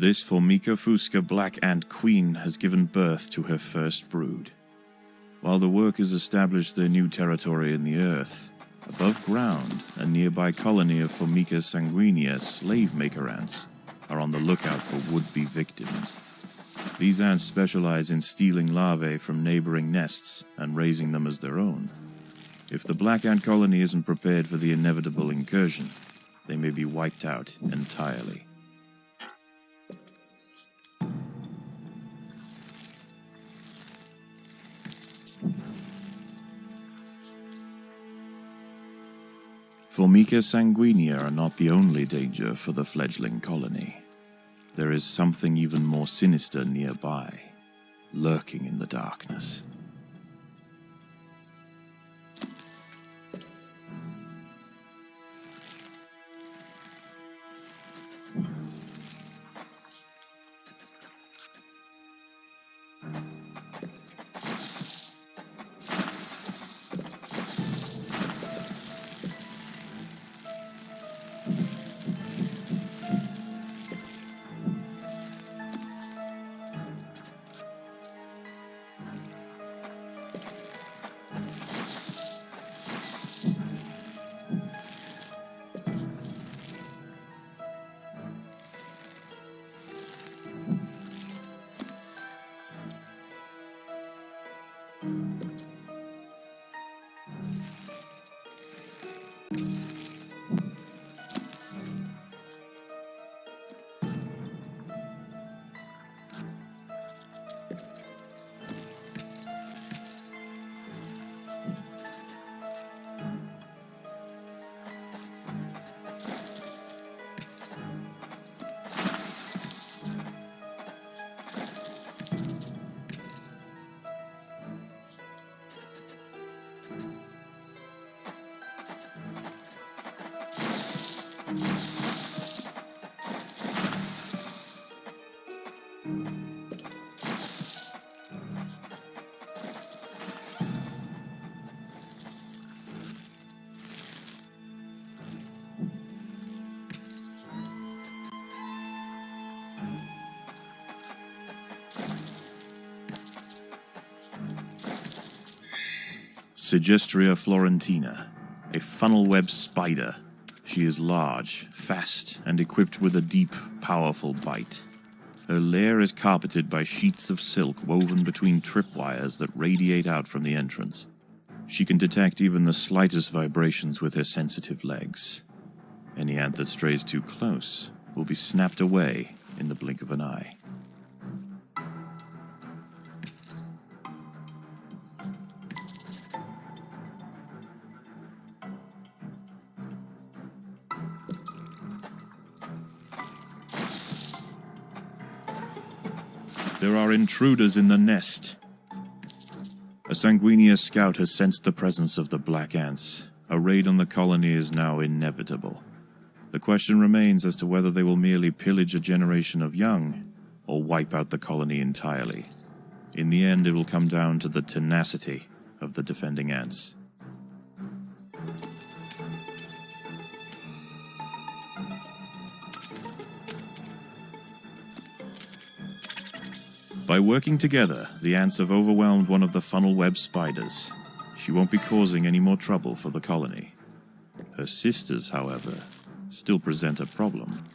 This Formica fusca black ant queen has given birth to her first brood. While the workers established their new territory in the earth, above ground, a nearby colony of Formica sanguinea slave-maker ants are on the lookout for would-be victims. These ants specialize in stealing larvae from neighboring nests and raising them as their own. If the black ant colony isn't prepared for the inevitable incursion, they may be wiped out entirely. Formica sanguinea are not the only danger for the fledgling colony. There is something even more sinister nearby, lurking in the darkness. Sigistria florentina, a funnel-web spider. She is large, fast, and equipped with a deep, powerful bite. Her lair is carpeted by sheets of silk woven between tripwires that radiate out from the entrance. She can detect even the slightest vibrations with her sensitive legs. Any ant that strays too close will be snapped away in the blink of an eye. There are intruders in the nest. A sanguinea scout has sensed the presence of the black ants. A raid on the colony is now inevitable. The question remains as to whether they will merely pillage a generation of young, or wipe out the colony entirely. In the end, it will come down to the tenacity of the defending ants. By working together, the ants have overwhelmed one of the funnel-web spiders. She won't be causing any more trouble for the colony. Her sisters, however, still present a problem.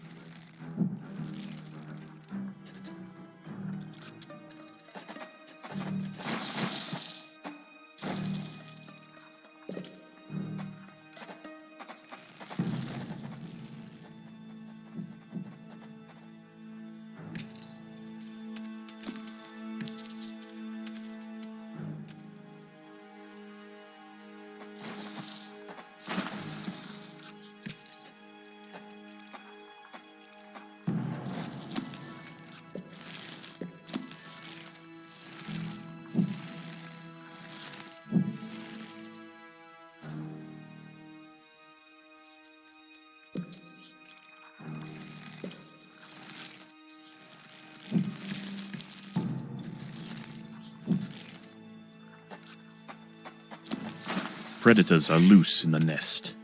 Predators are loose in the nest.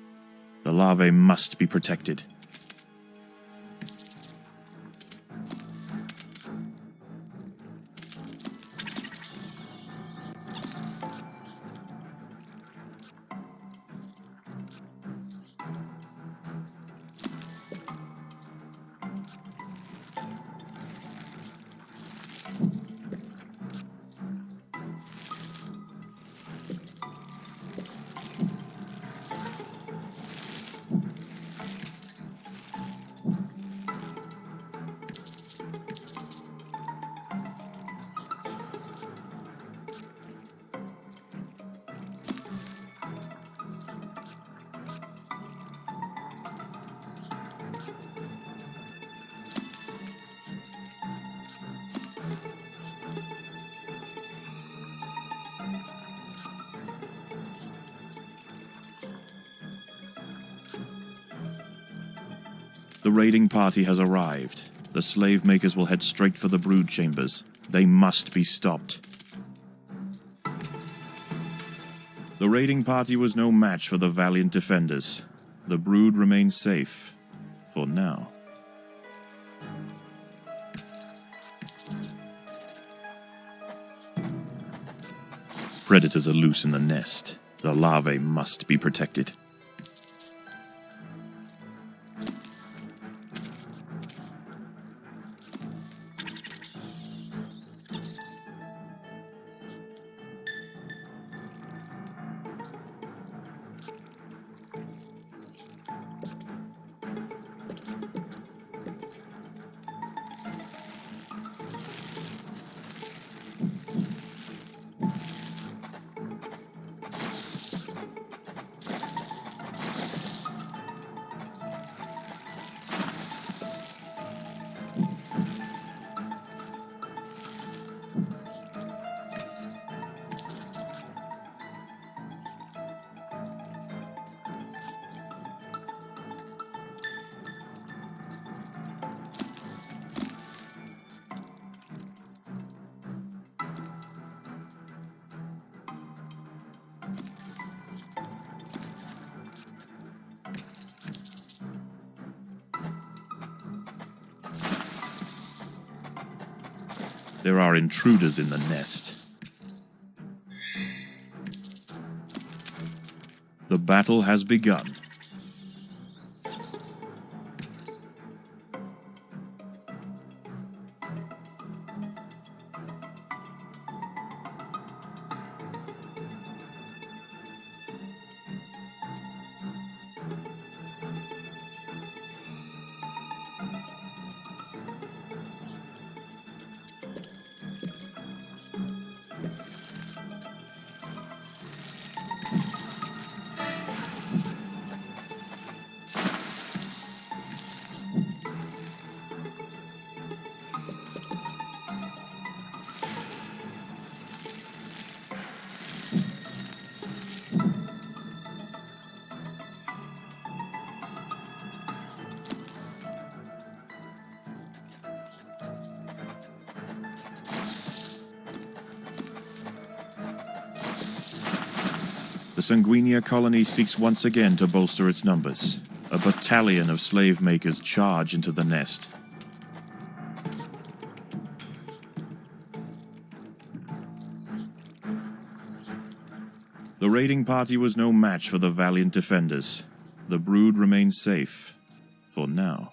The larvae must be protected. The raiding party has arrived. The slave makers will head straight for the brood chambers. They must be stopped. The raiding party was no match for the valiant defenders. The brood remains safe. For now. Predators are loose in the nest. The larvae must be protected. There are intruders in the nest. The battle has begun. The Sanguinia colony seeks once again to bolster its numbers. A battalion of slave makers charge into the nest. The raiding party was no match for the valiant defenders. The brood remains safe. For now.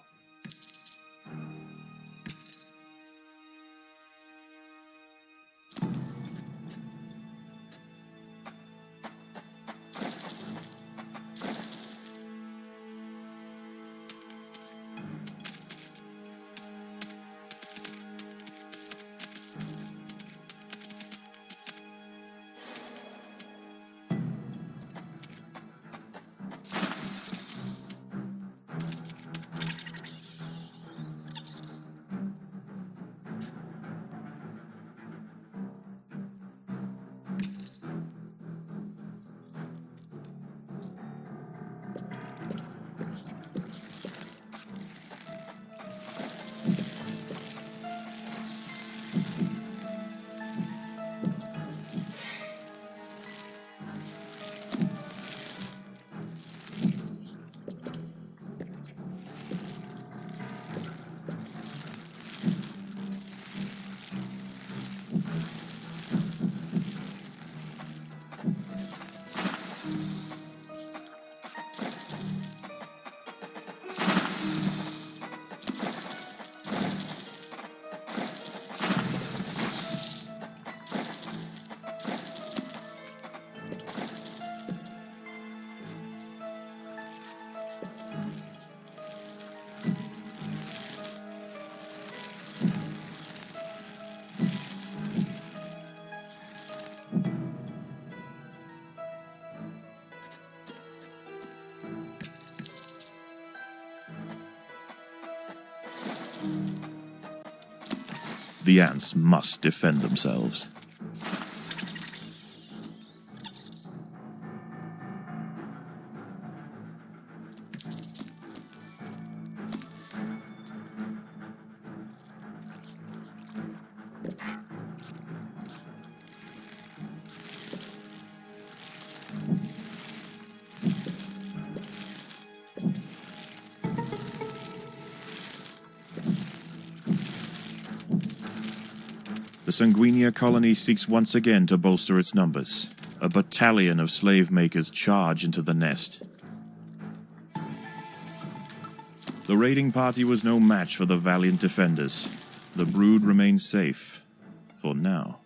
The ants must defend themselves. The Sanguinia colony seeks once again to bolster its numbers. A battalion of slave makers charge into the nest. The raiding party was no match for the valiant defenders. The brood remains safe, for now.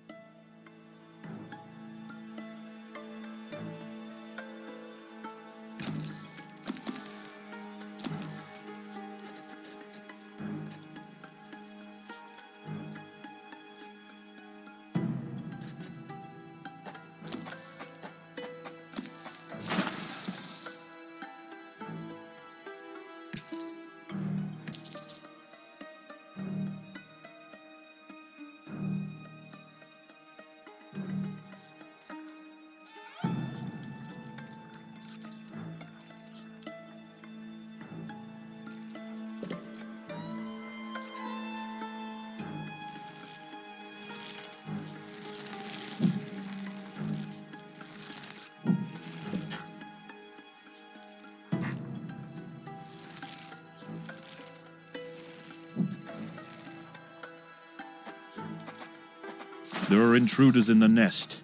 There are intruders in the nest.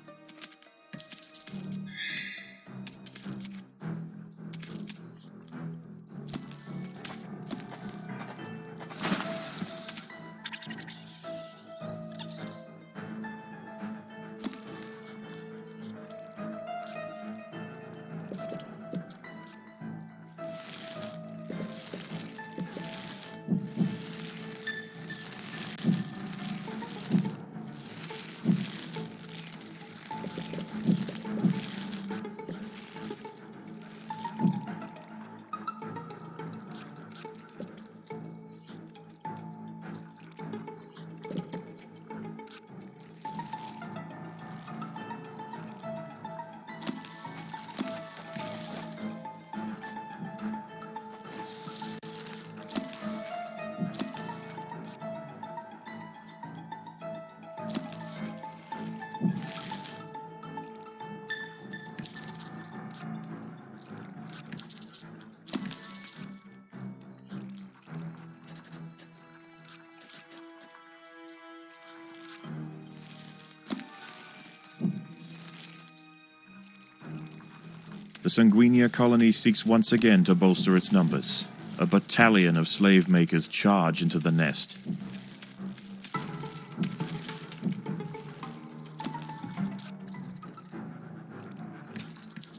The Sanguinia colony seeks once again to bolster its numbers. A battalion of slave makers charge into the nest.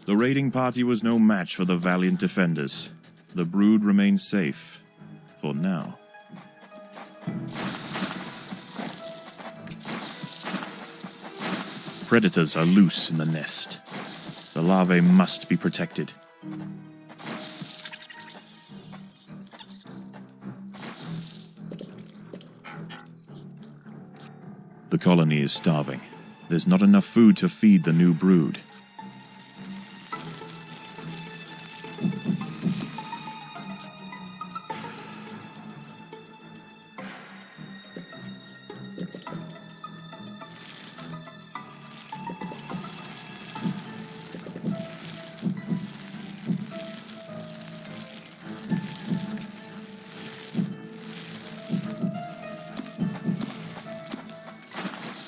The raiding party was no match for the valiant defenders. The brood remains safe, for now. Predators are loose in the nest. The larvae must be protected. The colony is starving. There's not enough food to feed the new brood.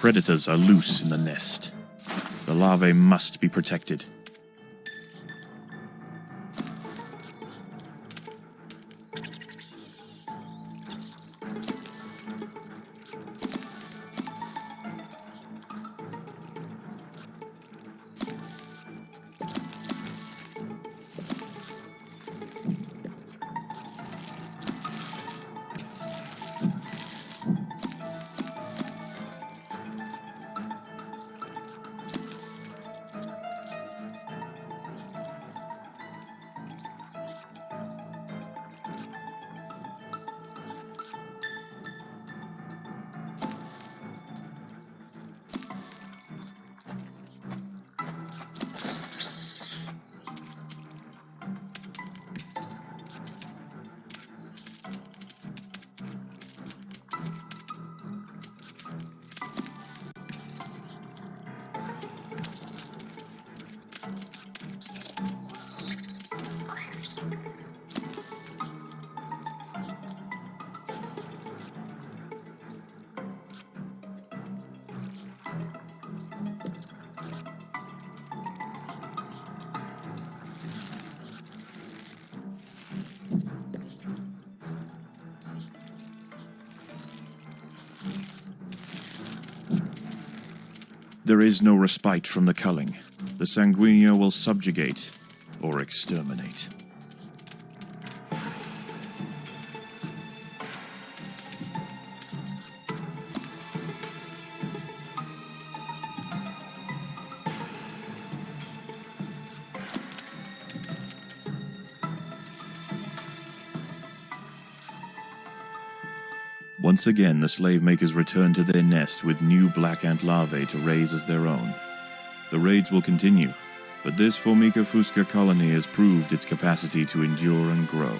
Predators are loose in the nest. The larvae must be protected. There is no respite from the culling. The Sanguinea will subjugate or exterminate. Once again, the slave makers return to their nest with new black ant larvae to raise as their own. The raids will continue, but this Formica fusca colony has proved its capacity to endure and grow.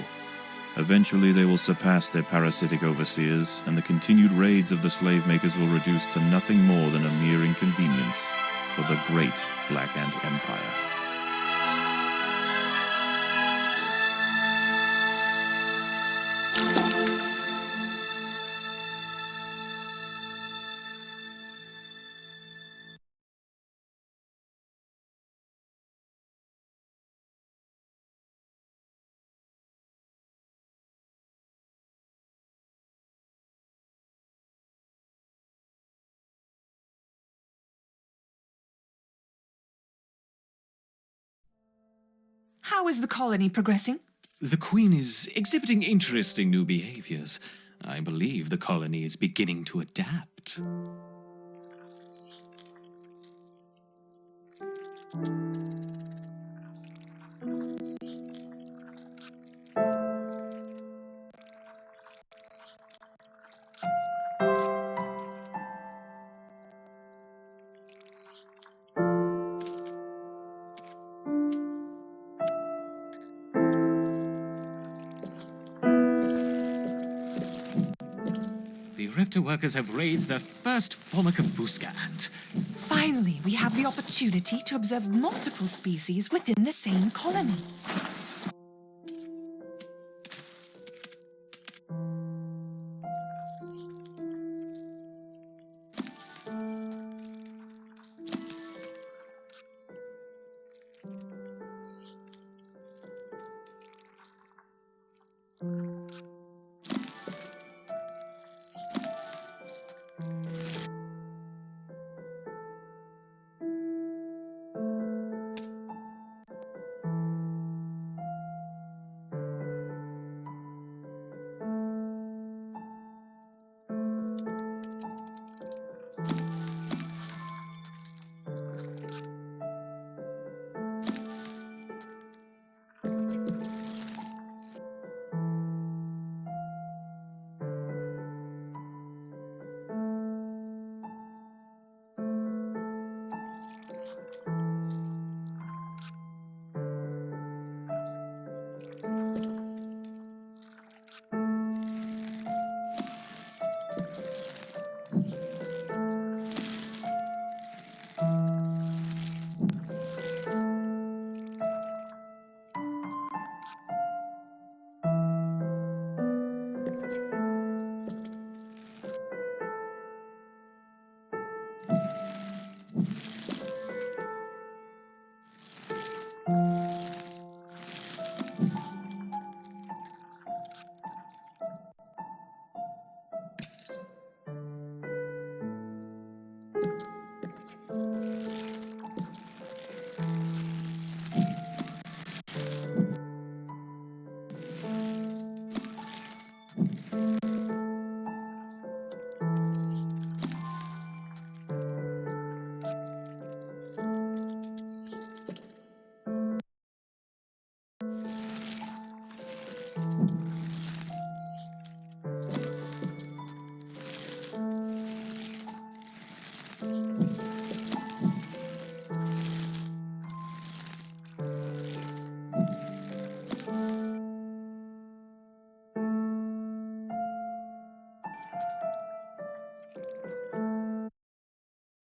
Eventually, they will surpass their parasitic overseers, and the continued raids of the slave makers will reduce to nothing more than a mere inconvenience for the great Black Ant Empire. How is the colony progressing? The Queen is exhibiting interesting new behaviors. I believe the colony is beginning to adapt. The Reptor workers have raised their first Formica fusca ant. Finally, we have the opportunity to observe multiple species within the same colony.